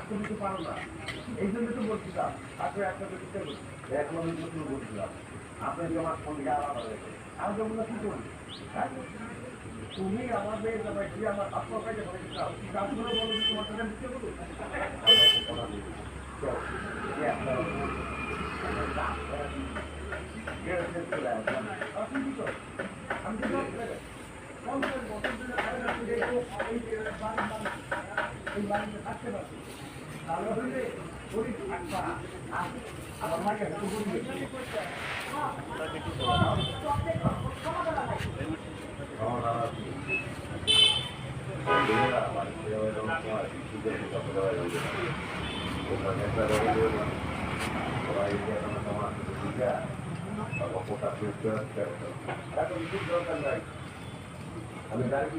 তুমি তো পারো না, এই জন্য তো বলছিলাম। আজকে একটা এখন আমি প্রশ্ন বলছিলাম, আপনি যে আমার সঙ্গে আলাদা হয়েছে, আমি তো বললাম কি করবি? হ্যাঁ, তুমি আমাদের আমার আপনার কাজগুলো বলো, তোমার টাকা দিতে বলো। এই বাড়িতে থাকতে পারছি ভালো হইলে গরিব থাকবা। আমার মাকে একটু বলবে আমি গাড়ি